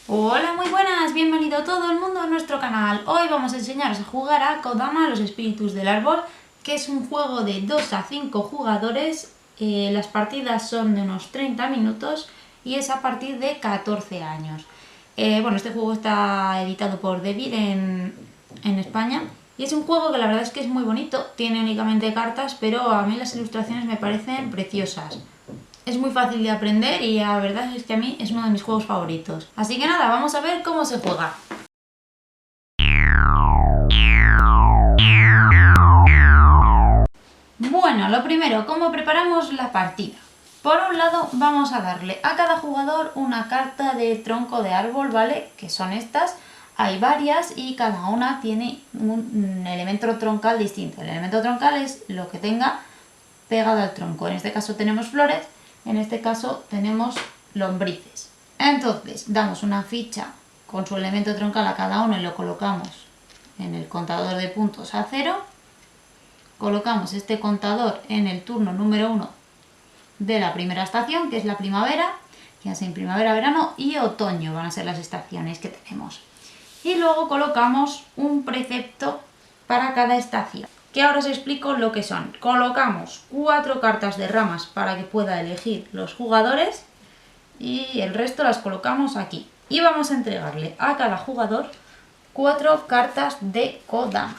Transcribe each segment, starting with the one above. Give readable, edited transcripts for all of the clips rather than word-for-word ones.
Hola, muy buenas, bienvenido todo el mundo a nuestro canal. Hoy vamos a enseñaros a jugar a Kodama, los espíritus del árbol, que es un juego de 2 a 5 jugadores. Las partidas son de unos 30 minutos y es a partir de 14 años. Este juego está editado por Devir en España y es un juego que la verdad es que es muy bonito, tiene únicamente cartas, pero a mí las ilustraciones me parecen preciosas. Es muy fácil de aprender y la verdad es que a mí es uno de mis juegos favoritos. Así que nada, vamos a ver cómo se juega. Bueno, lo primero, ¿cómo preparamos la partida? Por un lado, vamos a darle a cada jugador una carta de tronco de árbol, ¿vale? Que son estas. Hay varias y cada una tiene un elemento troncal distinto. El elemento troncal es lo que tenga pegado al tronco. En este caso tenemos flores. En este caso tenemos lombrices. Entonces damos una ficha con su elemento troncal a cada uno y lo colocamos en el contador de puntos a 0. Colocamos este contador en el turno número 1 de la primera estación, que es la primavera, que es en primavera, verano y otoño van a ser las estaciones que tenemos. Y luego colocamos un precepto para cada estación, que ahora os explico lo que son. Colocamos 4 cartas de ramas para que pueda elegir los jugadores y el resto las colocamos aquí. Y vamos a entregarle a cada jugador 4 cartas de Kodama,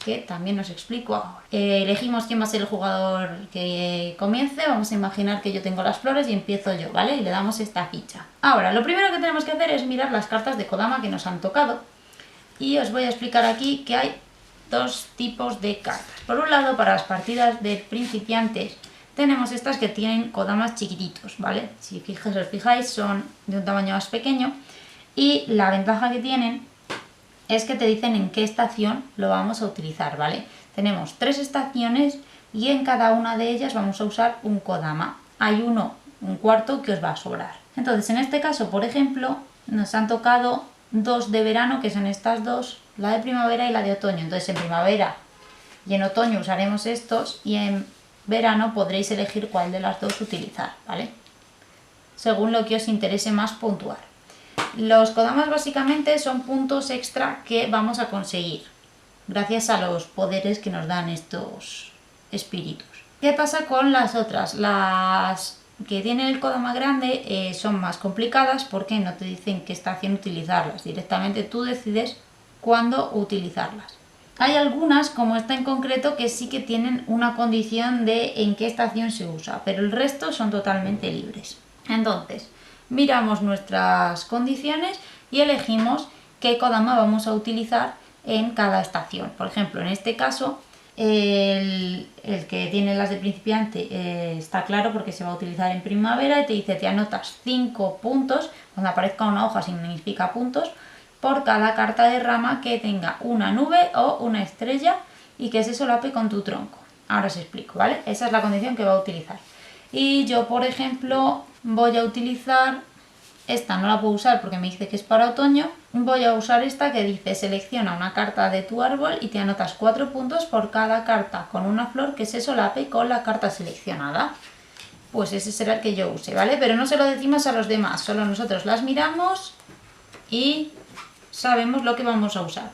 que también os explico ahora. Elegimos quién va a ser el jugador que comience. Vamos a imaginar que yo tengo las flores y empiezo yo, ¿vale? Y le damos esta ficha. Ahora, lo primero que tenemos que hacer es mirar las cartas de Kodama que nos han tocado. Y os voy a explicar aquí que hay 2 tipos de cartas. Por un lado, para las partidas de principiantes tenemos estas que tienen Kodamas chiquititos, ¿vale? Si os fijáis, son de un tamaño más pequeño y la ventaja que tienen es que te dicen en qué estación lo vamos a utilizar, ¿vale? Tenemos 3 estaciones y en cada una de ellas vamos a usar un Kodama. Hay un cuarto que os va a sobrar. Entonces, en este caso, por ejemplo, nos han tocado 2 de verano, que son estas dos, la de primavera y la de otoño. Entonces, en primavera y en otoño usaremos estos y en verano podréis elegir cuál de las dos utilizar, ¿vale? Según lo que os interese más puntuar. Los Kodamas básicamente son puntos extra que vamos a conseguir gracias a los poderes que nos dan estos espíritus. ¿Qué pasa con las otras? Las que tienen el Kodama grande son más complicadas porque no te dicen qué estación utilizarlas. Directamente tú decides cuándo utilizarlas. Hay algunas, como esta en concreto, que sí que tienen una condición de en qué estación se usa, pero el resto son totalmente libres. Entonces, miramos nuestras condiciones y elegimos qué Kodama vamos a utilizar en cada estación. Por ejemplo, en este caso, el que tiene las de principiante está claro porque se va a utilizar en primavera y te dice, te anotas 5 puntos, cuando aparezca una hoja significa puntos, por cada carta de rama que tenga una nube o una estrella y que se solape con tu tronco. Ahora os explico, ¿vale? Esa es la condición que va a utilizar. Y yo, por ejemplo, voy a utilizar esta, no la puedo usar porque me dice que es para otoño. Voy a usar esta que dice, selecciona una carta de tu árbol y te anotas 4 puntos por cada carta con una flor que se solape con la carta seleccionada. Pues ese será el que yo use, ¿vale? Pero no se lo decimos a los demás, solo nosotros las miramos y sabemos lo que vamos a usar.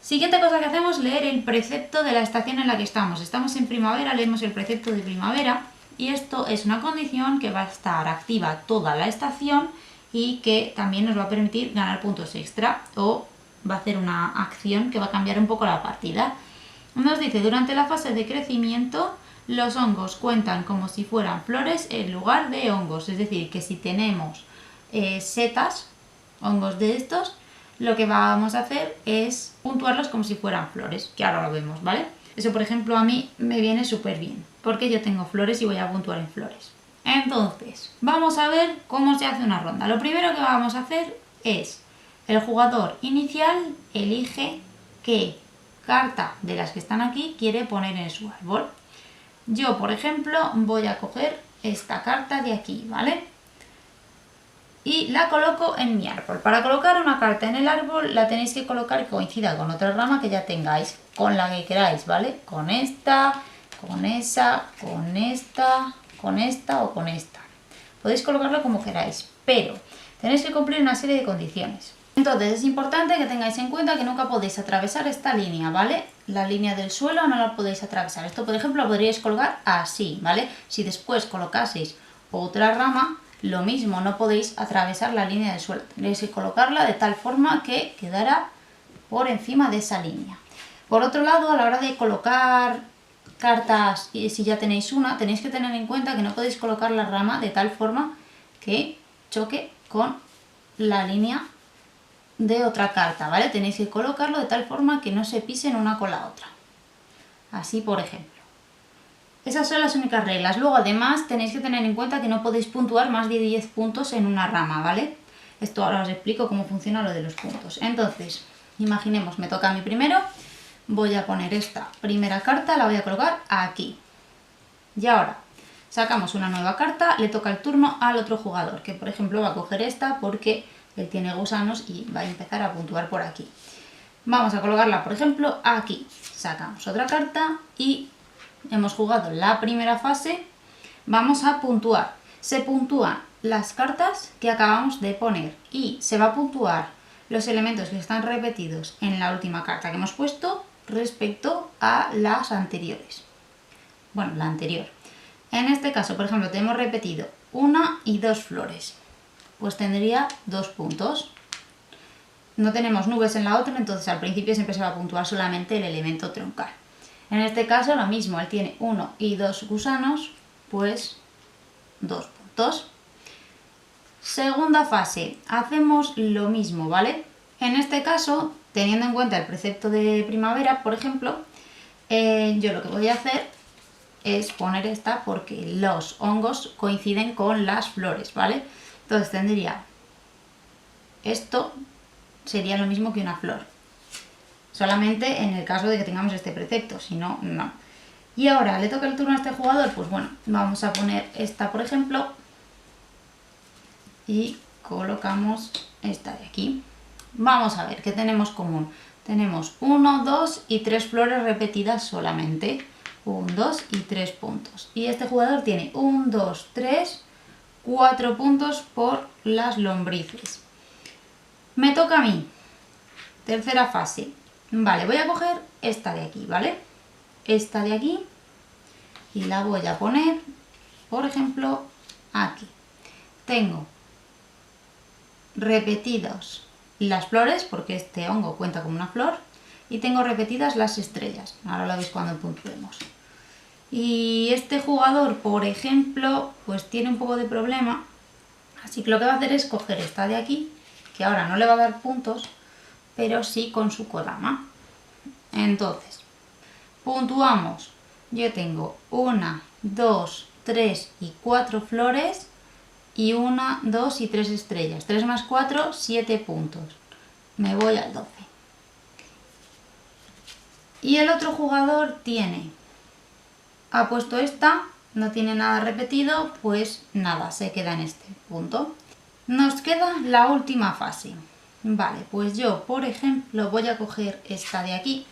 Siguiente cosa que hacemos, leer el precepto de la estación en la que estamos. Estamos en primavera, leemos el precepto de primavera y esto es una condición que va a estar activa toda la estación y que también nos va a permitir ganar puntos extra o va a hacer una acción que va a cambiar un poco la partida. Nos dice, durante la fase de crecimiento los hongos cuentan como si fueran flores en lugar de hongos, es decir, que si tenemos setas, hongos de estos, lo que vamos a hacer es puntuarlos como si fueran flores, que ahora lo vemos, ¿vale? Eso, por ejemplo, a mí me viene súper bien, porque yo tengo flores y voy a puntuar en flores. Entonces, vamos a ver cómo se hace una ronda. Lo primero que vamos a hacer es, el jugador inicial elige qué carta de las que están aquí quiere poner en su árbol. Yo, por ejemplo, voy a coger esta carta de aquí, ¿vale? Y la coloco en mi árbol. Para colocar una carta en el árbol la tenéis que colocar que coincida con otra rama que ya tengáis, con la que queráis, ¿vale? Con esta, con esa, con esta, con esta o con esta. Podéis colocarlo como queráis, pero Tenéis que cumplir una serie de condiciones. Entonces es importante que tengáis en cuenta que nunca podéis atravesar esta línea, ¿vale? La línea del suelo no la podéis atravesar. Esto, por ejemplo, lo podríais colgar así, ¿vale? Si después colocaseis otra rama, lo mismo, no podéis atravesar la línea del suelo. Tenéis que colocarla de tal forma que quedara por encima de esa línea. Por otro lado, a la hora de colocar cartas, y si ya tenéis una, tenéis que tener en cuenta que no podéis colocar la rama de tal forma que choque con la línea de otra carta, ¿vale? Tenéis que colocarlo de tal forma que no se pisen una con la otra. Así, por ejemplo. Esas son las únicas reglas. Luego, además, tenéis que tener en cuenta que no podéis puntuar más de 10 puntos en una rama, ¿vale? Esto ahora os explico cómo funciona lo de los puntos. Entonces, imaginemos, me toca a mí primero. Voy a poner esta primera carta, la voy a colocar aquí. Y ahora, sacamos una nueva carta, le toca el turno al otro jugador, que por ejemplo va a coger esta porque él tiene gusanos y va a empezar a puntuar por aquí. Vamos a colocarla, por ejemplo, aquí. Sacamos otra carta y hemos jugado la primera fase. Vamos a puntuar. Se puntúan las cartas que acabamos de poner y se va a puntuar los elementos que están repetidos en la última carta que hemos puesto respecto a las anteriores. Bueno, la anterior. En este caso, por ejemplo, tenemos repetido 1 y 2 flores. Pues tendría 2 puntos. No tenemos nubes en la otra, entonces al principio siempre se va a puntuar solamente el elemento troncal. En este caso lo mismo, él tiene 1 y 2 gusanos, pues 2 puntos. Segunda fase, hacemos lo mismo, ¿vale? En este caso, teniendo en cuenta el precepto de primavera, por ejemplo, yo lo que voy a hacer es poner esta porque los hongos coinciden con las flores, ¿vale? Entonces tendría esto, sería lo mismo que una flor. Solamente en el caso de que tengamos este precepto, si no, no. Y ahora, ¿le toca el turno a este jugador? Pues bueno, vamos a poner esta, por ejemplo, y colocamos esta de aquí. Vamos a ver, ¿qué tenemos común? Tenemos 1, 2 y 3 flores repetidas solamente. 1, 2 y 3 puntos. Y este jugador tiene 1, 2, 3, 4 puntos por las lombrices. Me toca a mí. Tercera fase. Vale, voy a coger esta de aquí, ¿vale? Esta de aquí. Y la voy a poner, por ejemplo, aquí. Tengo repetidos las flores, porque este hongo cuenta como una flor. Y tengo repetidas las estrellas. Ahora lo veis cuando puntuemos. Y este jugador, por ejemplo, pues tiene un poco de problema. Así que lo que va a hacer es coger esta de aquí, que ahora no le va a dar puntos, pero sí con su kodama. Entonces, puntuamos. Yo tengo 1, 2, 3 y 4 flores y 1, 2 y 3 estrellas. 3 más 4, 7 puntos. Me voy al 12. Y el otro jugador ha puesto esta, no tiene nada repetido, pues nada, se queda en este punto. Nos queda la última fase. Vale, pues yo, por ejemplo, voy a coger esta de aquí,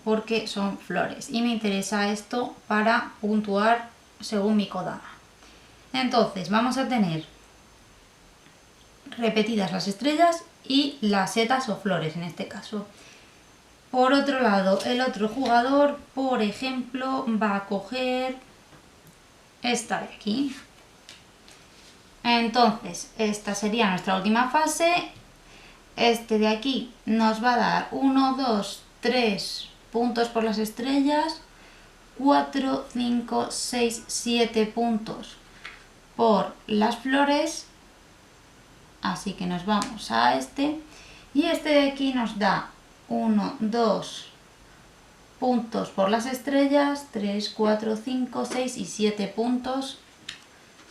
porque son flores, y me interesa esto para puntuar según mi kodama. Entonces, vamos a tener repetidas las estrellas y las setas o flores, en este caso. Por otro lado, el otro jugador, por ejemplo, va a coger esta de aquí. Entonces, esta sería nuestra última fase. Este de aquí nos va a dar 1, 2, 3 puntos por las estrellas, 4, 5, 6, 7 puntos por las flores. Así que nos vamos a este. Y este de aquí nos da 1, 2 puntos por las estrellas, 3, 4, 5, 6 y 7 puntos.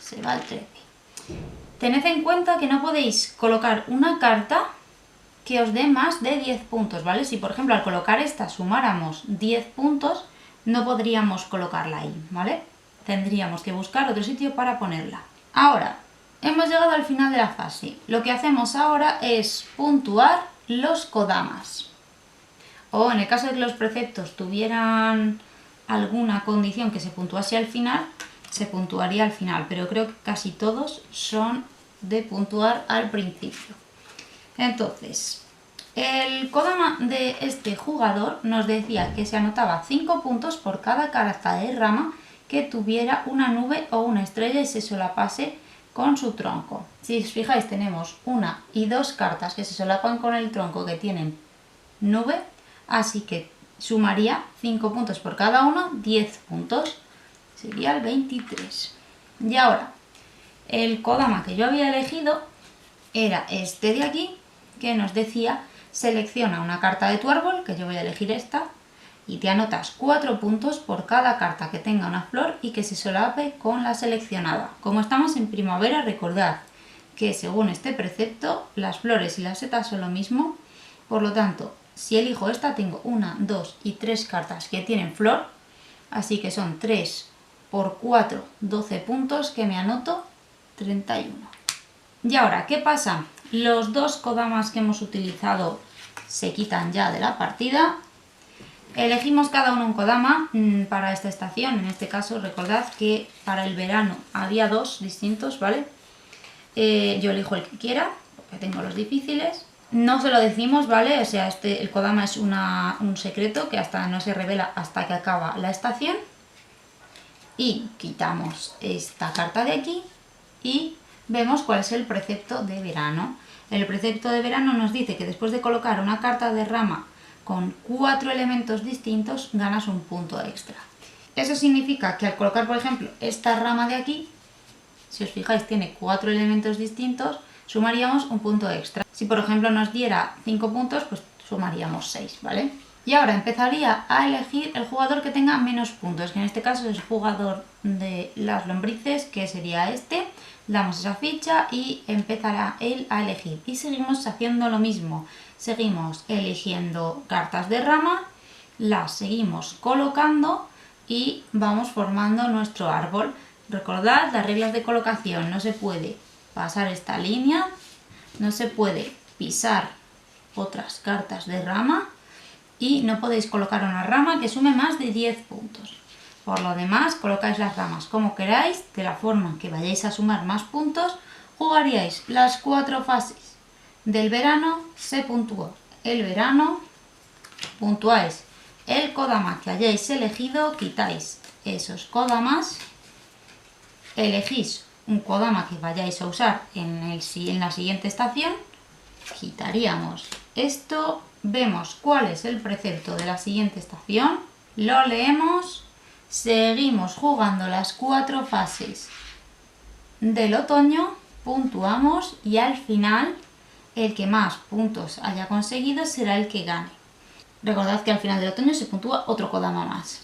Se va el 13. Tened en cuenta que no podéis colocar una carta que os dé más de 10 puntos, ¿vale? Si por ejemplo al colocar esta sumáramos 10 puntos, no podríamos colocarla ahí, ¿vale? Tendríamos que buscar otro sitio para ponerla. Ahora, hemos llegado al final de la fase. Lo que hacemos ahora es puntuar los kodamas. O en el caso de que los preceptos tuvieran alguna condición que se puntuase al final, se puntuaría al final, pero creo que casi todos son de puntuar al principio. Entonces, el Kodama de este jugador nos decía que se anotaba 5 puntos por cada carta de rama que tuviera una nube o una estrella y se solapase con su tronco. Si os fijáis, tenemos una y dos cartas que se solapan con el tronco que tienen nube, así que sumaría 5 puntos por cada uno, 10 puntos, sería el 23. Y ahora, el Kodama que yo había elegido era este de aquí, que nos decía: selecciona una carta de tu árbol, que yo voy a elegir esta, y te anotas 4 puntos por cada carta que tenga una flor y que se solape con la seleccionada. Como estamos en primavera, recordad que según este precepto, las flores y las setas son lo mismo, por lo tanto, si elijo esta, tengo 1, 2 y 3 cartas que tienen flor, así que son 3 por 4, 12 puntos que me anoto, 31. Y ahora, ¿qué pasa? Los dos Kodamas que hemos utilizado se quitan ya de la partida. Elegimos cada uno un Kodama para esta estación. En este caso, recordad que para el verano había 2 distintos, ¿vale? Yo elijo el que quiera, porque tengo los difíciles. No se lo decimos, ¿vale? O sea, el Kodama es un secreto que no se revela hasta que acaba la estación. Y quitamos esta carta de aquí y vemos cuál es el precepto de verano. El precepto de verano nos dice que después de colocar una carta de rama con 4 elementos distintos, ganas un punto extra. Eso significa que al colocar, por ejemplo, esta rama de aquí, si os fijáis, tiene 4 elementos distintos, sumaríamos un punto extra. Si, por ejemplo, nos diera 5 puntos, pues sumaríamos 6, ¿vale? Y ahora empezaría a elegir el jugador que tenga menos puntos, que en este caso es el jugador de las lombrices, que sería este. Damos esa ficha y empezará él a elegir. Y seguimos haciendo lo mismo. Seguimos eligiendo cartas de rama, las seguimos colocando y vamos formando nuestro árbol. Recordad las reglas de colocación: no se puede pasar esta línea, no se puede pisar otras cartas de rama y no podéis colocar una rama que sume más de 10 puntos. Por lo demás, colocáis las ramas como queráis, de la forma que vayáis a sumar más puntos. Jugaríais las 4 fases del verano, se puntúa el verano, puntuáis el Kodama que hayáis elegido, quitáis esos Kodamas, elegís un Kodama que vayáis a usar en la siguiente estación, quitaríamos esto, vemos cuál es el precepto de la siguiente estación, lo leemos, seguimos jugando las 4 fases del otoño, puntuamos y al final el que más puntos haya conseguido será el que gane. Recordad que al final del otoño se puntúa otro Kodama más.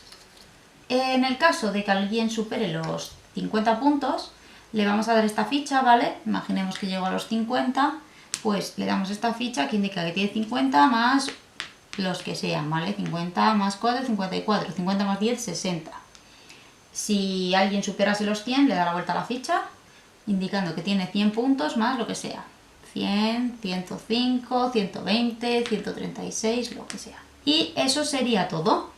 En el caso de que alguien supere los 50 puntos, le vamos a dar esta ficha, ¿vale? Imaginemos que llegó a los 50, pues le damos esta ficha que indica que tiene 50 más los que sean, ¿vale? 50 más 4, 54, 50 más 10, 60. Si alguien superase los 100, le da la vuelta a la ficha, indicando que tiene 100 puntos más lo que sea. 100, 105, 120, 136, lo que sea. Y eso sería todo.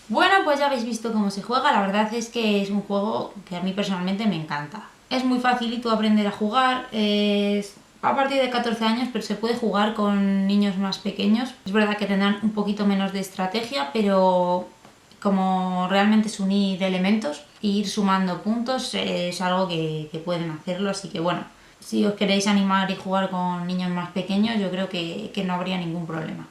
Bueno, pues ya habéis visto cómo se juega. La verdad es que es un juego que a mí personalmente me encanta. Es muy facilito aprender a jugar. Es a partir de 14 años, pero se puede jugar con niños más pequeños. Es verdad que tendrán un poquito menos de estrategia, pero como realmente es unir elementos e ir sumando puntos, es algo que pueden hacerlo. Así que bueno, si os queréis animar y jugar con niños más pequeños, yo creo que no habría ningún problema.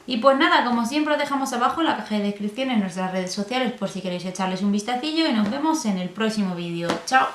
Y pues nada, como siempre os dejamos abajo en la caja de descripción en nuestras redes sociales por si queréis echarles un vistacillo y nos vemos en el próximo vídeo. ¡Chao!